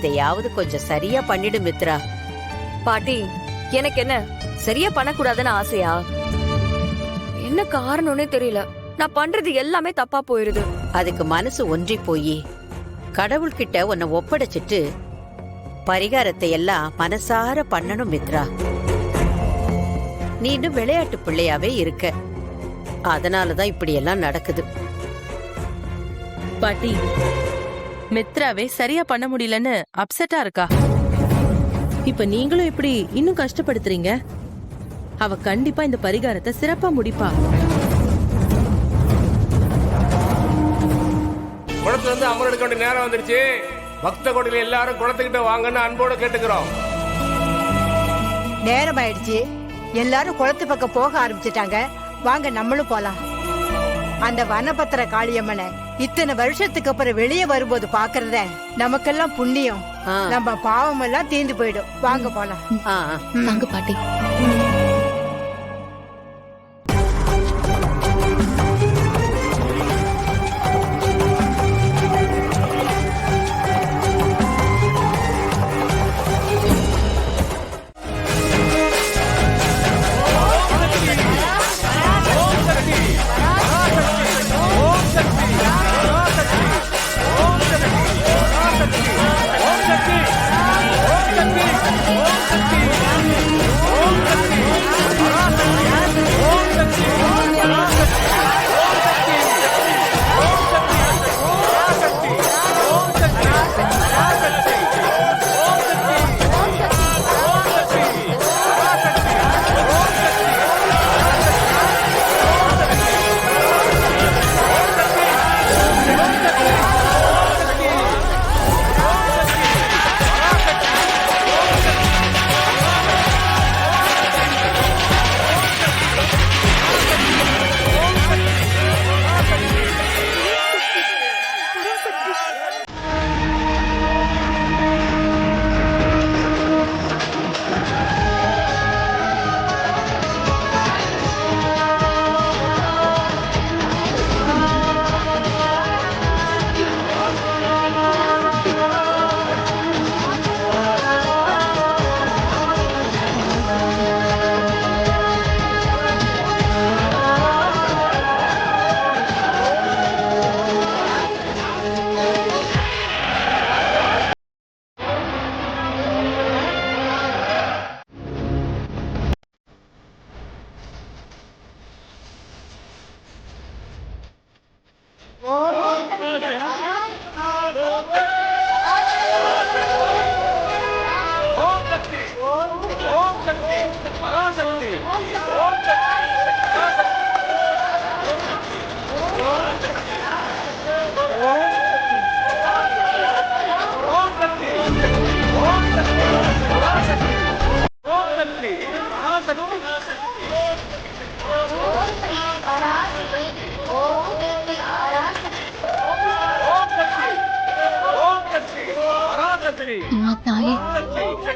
இதையாவது கொஞ்சம் சரியா பண்ணிடு மித்ரா. பாட்டி, எனக்கு என்ன சரியா பண்ணக்கூடாதுன்னு ஆசையா? என்ன காரணம்னே தெரியல. நான் பண்றது எல்லாமே தப்பா போயிருது. அதுக்கு மனசு ஒன்றி போய் கடவுள்கிட்ட உன்னை ஒப்படைச்சிட்டு பரிகாரத்தை எல்லாம் மனசார பண்ணணும் மித்ரா. நீ இன்னும் விளையாட்டு பிள்ளையாவே இருக்க. அதனாலதான் இப்படி எல்லாம் நடக்குது. பாட்டி, மித்ராவே சரியா பண்ண முடியலன்னு அப்செட்டா இருக்கா. இப்ப நீங்களும் இப்படி இன்னும் கஷ்டப்படுத்துறீங்க. அவ கண்டிப்பா இந்த பரிகாரத்தை சிறப்பா முடிப்பா. குளத்துல இருந்து அமர் எடுக்க வேண்டிய நேரம் வந்துருச்சு. பக்த கோடியில எல்லாரும் குளத்துக்கிட்ட வாங்கன்னு அன்போட கேட்டுக்கிறோம். நேரம் ஆயிடுச்சு. எல்லாரும் குளத்து பக்கம் போக ஆரம்பிச்சுட்டாங்க. வாங்க நம்மளும் போலாம். அந்த வனபத்திர காளியம்மனை இத்தனை வருஷத்துக்கு அப்புறம் வெளியே வரும்போது பாக்குறத நமக்கெல்லாம் புண்ணியம். நம்ம பாவம் எல்லாம் தீர்ந்து போயிடும். வாங்க போலாம். வாங்க பாட்டி.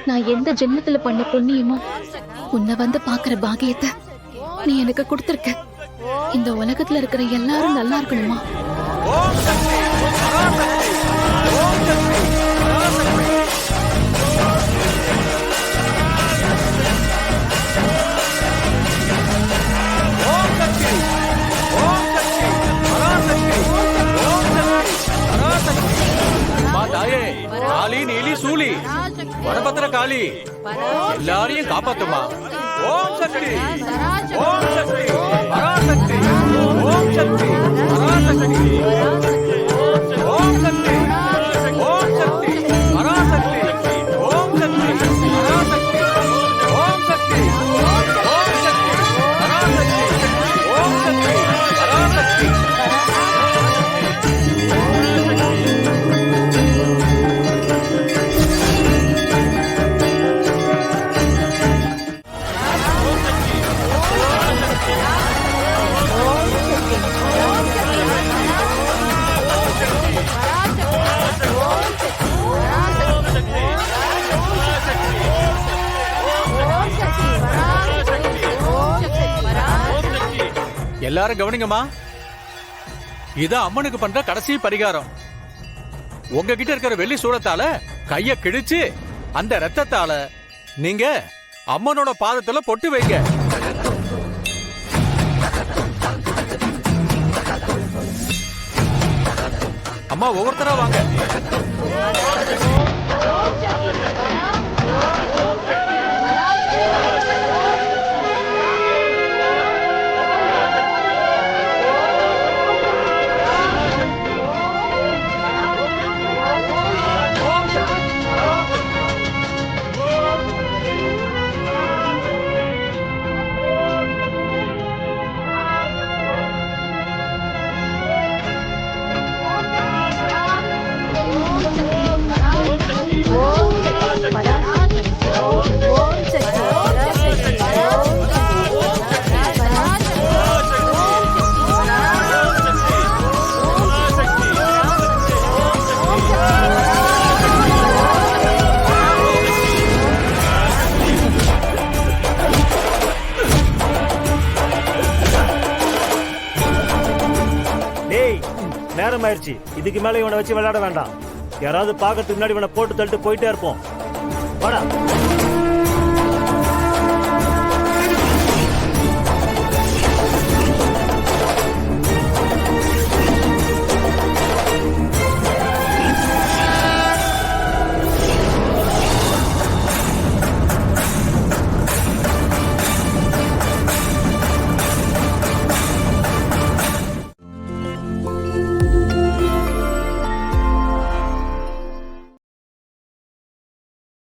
நான் எந்த ஜென்மத்துல பண்ண புண்ணியமோ உன்னை வந்து பாக்குற பாக்கியத்தை நீ எனக்கு கொடுத்திருக்க. இந்த உலகத்துல இருக்கிற எல்லாரும் நல்லா இருக்கணுமா? காளி, நீலி, சூலி, வனபத்திர காளி எல்லாரையும் காப்பாத்துமா. ஓம் சக்தி, ஓம் சக்தி, பராசக்தி, ஓம் சக்தி, பராசக்தி, ஓம் சக்தி, ஓம் சக்தி, பராசக்தி, ஓம் சக்தி, பராசக்தி, ஓம் சக்தி, ஓம் சக்தி, பராசக்தி, ஓம் சக்தி, பராசக்தி. எல்லாரும் கவனிங்கம்மா. இதான் அம்மனுக்கு பண்ற கடைசி பரிகாரம். உங்ககிட்ட இருக்கிற வெள்ளி சூளத்தால கைய கிழிச்சு அந்த ரத்தத்தால நீங்க அம்மனோட பாதத்துல பொட்டு வைங்க. அம்மா ஒவ்வொருத்தரா வாங்க. நேரம் ஆயிடுச்சு. இதுக்கு மேல இவனை வச்சு விளையாட வேண்டாம். யாராவது பாக்கிறதுக்கு முன்னாடி இவனை போட்டு தள்ளிட்டு போயிட்டே இருப்போம். வாடா.